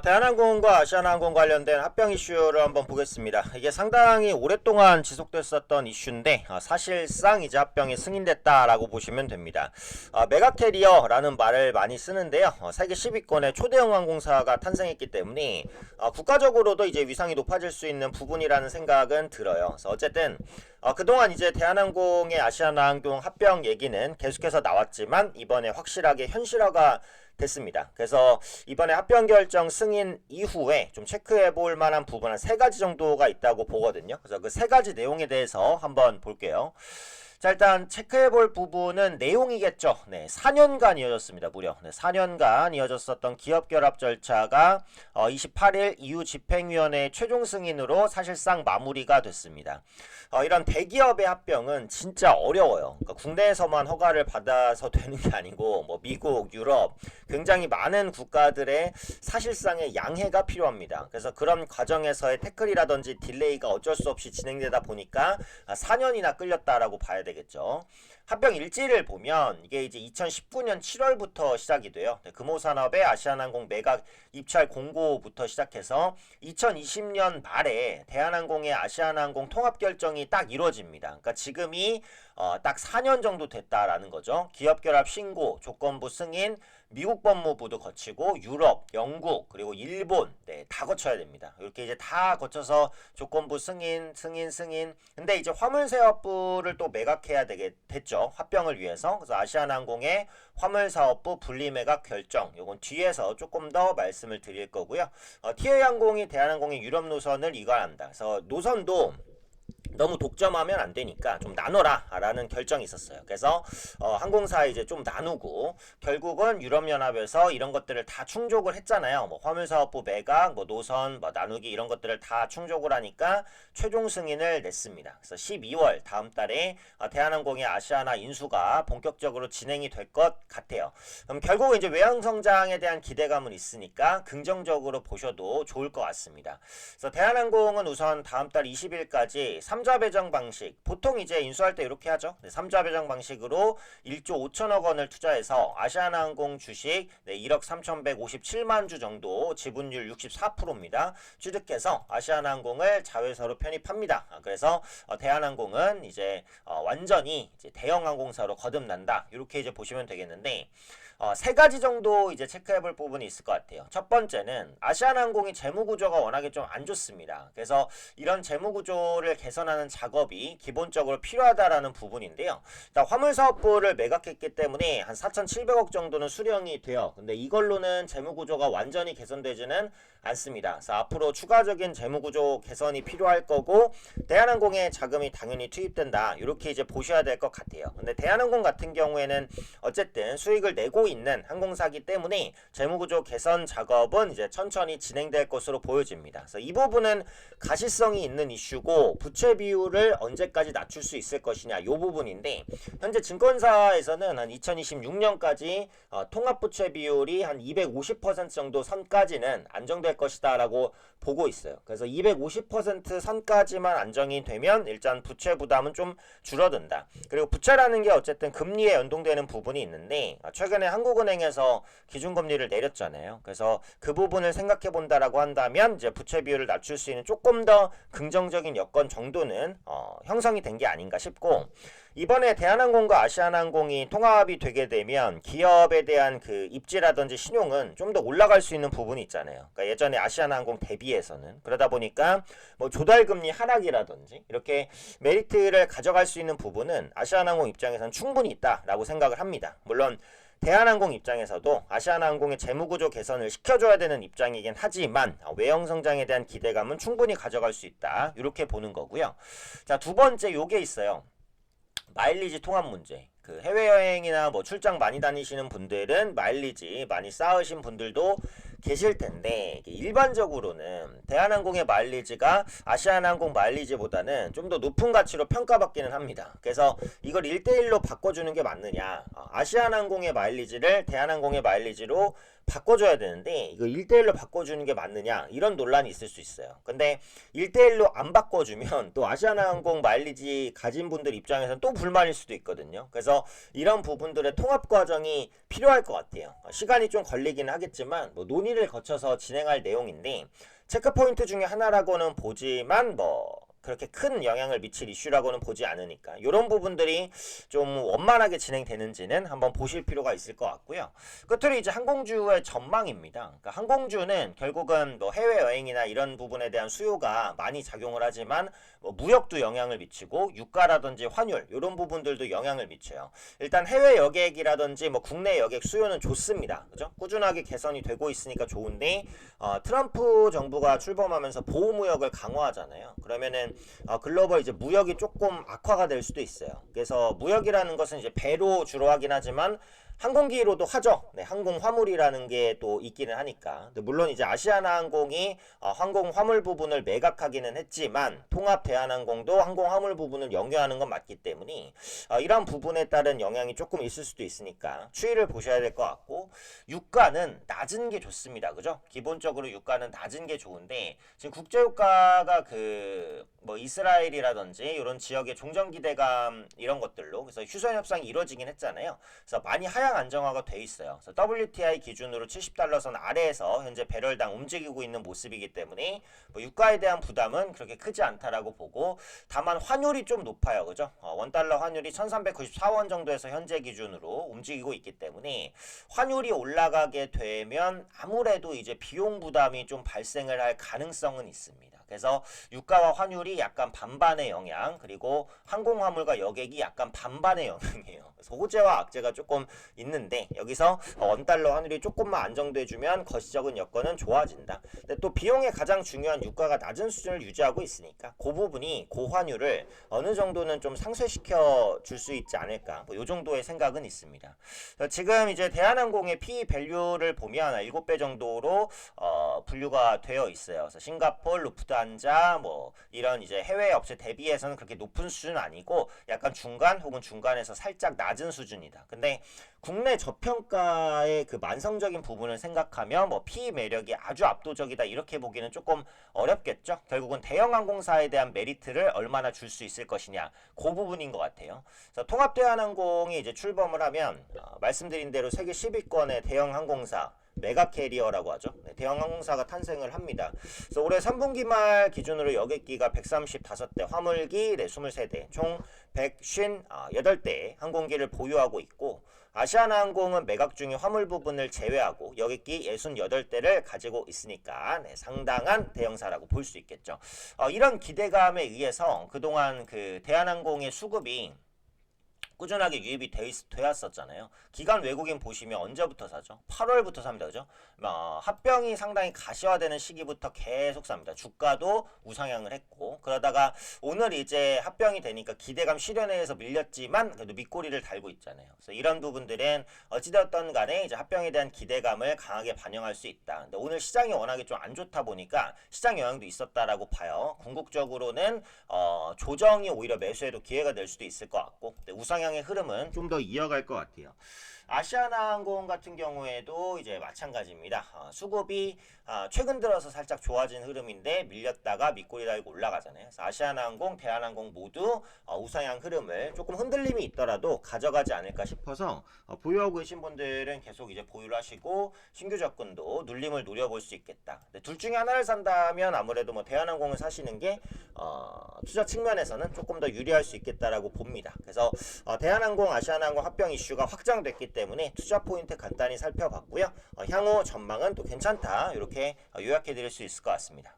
대한항공과 아시아나항공 관련된 합병 이슈를 한번 보겠습니다. 이게 상당히 오랫동안 지속됐었던 이슈인데 사실상 이제 합병이 승인됐다라고 보시면 됩니다. 메가캐리어라는 말을 많이 쓰는데요. 세계 10위권의 초대형 항공사가 탄생했기 때문에 국가적으로도 이제 위상이 높아질 수 있는 부분이라는 생각은 들어요. 그래서 어쨌든 그동안 이제 대한항공의 아시아나항공 합병 얘기는 계속해서 나왔지만 이번에 확실하게 현실화가 됐습니다. 그래서 이번에 합병 결정 승인 이후에 좀 체크해 볼 만한 부분 한 3가지 정도가 있다고 보거든요. 그래서 그 3가지 내용에 대해서 한번 볼게요. 자, 일단 체크해 볼 부분은 내용이겠죠. 네, 4년간 이어졌습니다. 무려 4년간 이어졌었던 기업 결합 절차가 28일 EU 집행위원회 최종 승인으로 사실상 마무리가 됐습니다. 이런 대기업의 합병은 진짜 어려워요. 그러니까 국내에서만 허가를 받아서 되는 게 아니고 뭐 미국, 유럽 굉장히 많은 국가들의 사실상의 양해가 필요합니다. 그래서 그런 과정에서의 태클이라든지 딜레이가 어쩔 수 없이 진행되다 보니까 4년이나 끌렸다라고 봐야 되겠죠. 합병 일지를 보면 이게 이제 2019년 7월부터 시작이 돼요. 금호산업의 아시아나항공 매각 입찰 공고부터 시작해서 2020년 말에 대한항공의 아시아나항공 통합 결정이 딱 이루어집니다. 그러니까 지금이 딱 4년 정도 됐다라는 거죠. 기업 결합 신고, 조건부 승인, 미국 법무부도 거치고 유럽, 영국, 그리고 일본 다 거쳐야 됩니다. 이렇게 이제 다 거쳐서 조건부 승인. 근데 이제 화물사업부를 또 매각해야 됐죠. 합병을 위해서. 그래서 아시아나항공의 화물사업부 분리매각 결정. 요건 뒤에서 조금 더 말씀을 드릴 거고요. TA항공이 대한항공의 유럽 노선을 이관한다. 그래서 노선도 너무 독점하면 안 되니까 좀 나눠라 라는 결정이 있었어요. 그래서 항공사 이제 좀 나누고 결국은 유럽연합에서 이런 것들을 다 충족을 했잖아요. 뭐 화물사업부 매각, 뭐 노선 뭐 나누기 이런 것들을 다 충족을 하니까 최종 승인을 냈습니다. 그래서 12월 다음 달에 대한항공의 아시아나 인수가 본격적으로 진행이 될 것 같아요. 그럼 결국은 이제 외형 성장에 대한 기대감은 있으니까 긍정적으로 보셔도 좋을 것 같습니다. 그래서 대한항공은 우선 다음 달 20일까지 3자 배정 방식, 보통 이제 인수할 때 이렇게 하죠. 3자 배정 방식으로 1조 5천억 원을 투자해서 아시아나항공 주식 1억 3,157만 주 정도, 지분율 64%입니다. 취득해서 아시아나항공을 자회사로 편입합니다. 그래서 대한항공은 이제 완전히 이제 대형 항공사로 거듭난다. 이렇게 이제 보시면 되겠는데 3가지 정도 이제 체크해볼 부분이 있을 것 같아요. 첫 번째는 아시아나항공이 재무구조가 워낙에 좀 안 좋습니다. 그래서 이런 재무구조를 개선하는 작업이 기본적으로 필요하다라는 부분인데요. 화물사업부를 매각했기 때문에 한 4,700억 정도는 수령이 돼요. 근데 이걸로는 재무구조가 완전히 개선되지는 않습니다. 그래서 앞으로 추가적인 재무구조 개선이 필요할 거고 대한항공에 자금이 당연히 투입된다. 이렇게 이제 보셔야 될 것 같아요. 근데 대한항공 같은 경우에는 어쨌든 수익을 내고 있는 항공사기 때문에 재무구조 개선 작업은 이제 천천히 진행될 것으로 보여집니다. 그래서 이 부분은 가시성이 있는 이슈고 부채 비율을 언제까지 낮출 수 있을 것이냐 이 부분인데 현재 증권사에서는 한 2026년까지 통합부채 비율이 한 250% 정도 선까지는 안정될 것이다 라고 보고 있어요. 그래서 250% 선까지만 안정이 되면 일단 부채 부담은 좀 줄어든다. 그리고 부채라는 게 어쨌든 금리에 연동되는 부분이 있는데 최근에 한국은행에서 기준금리를 내렸잖아요. 그래서 그 부분을 생각해 본다라고 한다면 이제 부채 비율을 낮출 수 있는 조금 더 긍정적인 여건 정도는 형성이 된 게 아닌가 싶고 이번에 대한항공과 아시아나항공이 통합이 되게 되면 기업에 대한 그 입지라든지 신용은 좀 더 올라갈 수 있는 부분이 있잖아요. 그러니까 예전에 아시아나항공 대비해서는 그러다 보니까 뭐 조달금리 하락이라든지 이렇게 메리트를 가져갈 수 있는 부분은 아시아나항공 입장에서는 충분히 있다라고 생각을 합니다. 물론 대한항공 입장에서도 아시아나항공의 재무구조 개선을 시켜줘야 되는 입장이긴 하지만 외형 성장에 대한 기대감은 충분히 가져갈 수 있다. 이렇게 보는 거고요. 자, 두 번째 요게 있어요. 마일리지 통합 문제. 그 해외여행이나 뭐 출장 많이 다니시는 분들은 마일리지 많이 쌓으신 분들도 계실 텐데 일반적으로는 대한항공의 마일리지가 아시아나항공 마일리지보다는 좀 더 높은 가치로 평가받기는 합니다. 그래서 이걸 1대1로 바꿔주는 게 맞느냐, 아시아나항공의 마일리지를 대한항공의 마일리지로 바꿔줘야 되는데 이거 1대1로 바꿔주는 게 맞느냐 이런 논란이 있을 수 있어요. 근데 1대1로 안 바꿔주면 또 아시아나항공 마일리지 가진 분들 입장에서는 또 불만일 수도 있거든요. 그래서 이런 부분들의 통합 과정이 필요할 것 같아요. 시간이 좀 걸리긴 하겠지만 뭐 논의 논의를 거쳐서 진행할 내용인데 체크포인트 중에 하나라고는 보지만 그렇게 큰 영향을 미칠 이슈라고는 보지 않으니까 이런 부분들이 좀 원만하게 진행되는지는 한번 보실 필요가 있을 것 같고요. 끝으로 이제 항공주의 전망입니다. 그러니까 항공주는 결국은 해외여행이나 이런 부분에 대한 수요가 많이 작용을 하지만 무역도 영향을 미치고 유가라든지 환율 이런 부분들도 영향을 미쳐요. 일단 해외 여객이라든지 국내 여객 수요는 좋습니다. 그죠? 꾸준하게 개선이 되고 있으니까 좋은데 트럼프 정부가 출범하면서 보호무역을 강화하잖아요. 그러면은 글로벌 이제 무역이 조금 악화가 될 수도 있어요. 그래서 무역이라는 것은 이제 배로 주로 하긴 하지만 항공기로도 하죠. 네, 항공 화물이라는 게 또 있기는 하니까. 물론 이제 아시아나항공이 항공 화물 부분을 매각하기는 했지만 통합 대한항공도 항공 화물 부분을 영유하는 건 맞기 때문에 이런 부분에 따른 영향이 조금 있을 수도 있으니까 추이를 보셔야 될 것 같고 유가는 낮은 게 좋습니다. 그죠? 기본적으로 유가는 낮은 게 좋은데 지금 국제유가가 이스라엘이라든지 이런 지역의 종전 기대감 이런 것들로 그래서 휴전 협상이 이루어지긴 했잖아요. 그래서 많이 하향 안정화가 돼 있어요. 그래서 WTI 기준으로 70달러선 아래에서 현재 배럴당 움직이고 있는 모습이기 때문에 유가에 대한 부담은 그렇게 크지 않다라고 보고 다만 환율이 좀 높아요. 그죠? 원달러 환율이 1394원 정도에서 현재 기준으로 움직이고 있기 때문에 환율이 올라가게 되면 아무래도 이제 비용 부담이 좀 발생을 할 가능성은 있습니다. 그래서 유가와 환율이 약간 반반의 영향 그리고 항공화물과 여객이 약간 반반의 영향이에요. 그래서 호재와 악재가 조금 있는데 여기서 원달러 환율이 조금만 안정돼주면 거시적인 여건은 좋아진다. 근데 또 비용의 가장 중요한 유가가 낮은 수준을 유지하고 있으니까 그 부분이 고환율을 어느 정도는 좀 상쇄시켜 줄 수 있지 않을까 이 정도의 생각은 있습니다. 지금 이제 대한항공의 PE 밸류를 보면 7배 정도로 분류가 되어 있어요. 그래서 싱가포르, 루프트한자 이런 이제 해외 업체 대비해서는 그렇게 높은 수준은 아니고 약간 중간 혹은 중간에서 살짝 낮은 수준이다. 근데 국내 저평가의 그 만성적인 부분을 생각하면 PE 매력이 아주 압도적이다 이렇게 보기는 조금 어렵겠죠. 결국은 대형 항공사에 대한 메리트를 얼마나 줄 수 있을 것이냐 그 부분인 것 같아요. 그래서 통합대한항공이 이제 출범을 하면 말씀드린 대로 세계 10위권의 대형 항공사 메가 캐리어라고 하죠. 네, 대형 항공사가 탄생을 합니다. 그래서 올해 3분기 말 기준으로 여객기가 135대, 화물기 23대, 총 158대 항공기를 보유하고 있고 아시아나항공은 매각 중인 화물 부분을 제외하고 여객기 68대를 가지고 있으니까 상당한 대형사라고 볼 수 있겠죠. 이런 기대감에 의해서 그동안 그 대한항공의 수급이 꾸준하게 유입이 되었었잖아요. 기관 외국인 보시면 언제부터 사죠? 8월부터 삽니다. 그죠? 합병이 상당히 가시화되는 시기부터 계속 삽니다. 주가도 우상향을 했고 그러다가 오늘 이제 합병이 되니까 기대감 실현에서 밀렸지만 그래도 밑꼬리를 달고 있잖아요. 그래서 이런 부분들은 어찌되었던 간에 이제 합병에 대한 기대감을 강하게 반영할 수 있다. 근데 오늘 시장이 워낙에 좀 안 좋다 보니까 시장 영향도 있었다라고 봐요. 궁극적으로는 조정이 오히려 매수에도 기회가 될 수도 있을 것 같고 우상향의 흐름은 좀 더 이어갈 것 같아요. 아시아나항공 같은 경우에도 이제 마찬가지입니다. 수급이 최근 들어서 살짝 좋아진 흐름인데 밀렸다가 밑꼬리 달고 올라가잖아요. 그래서 아시아나항공, 대한항공 모두 우상향 흐름을 조금 흔들림이 있더라도 가져가지 않을까 싶어서 보유하고 계신 분들은 계속 이제 보유를 하시고 신규 접근도 눌림을 노려볼 수 있겠다. 둘 중에 하나를 산다면 아무래도 대한항공을 사시는 게 투자 측면에서는 조금 더 유리할 수 있겠다라고 봅니다. 그래서 대한항공, 아시아나항공 합병 이슈가 확장됐기 때문에 투자 포인트 간단히 살펴봤고요. 향후 전망은 또 괜찮다 이렇게 요약해 드릴 수 있을 것 같습니다.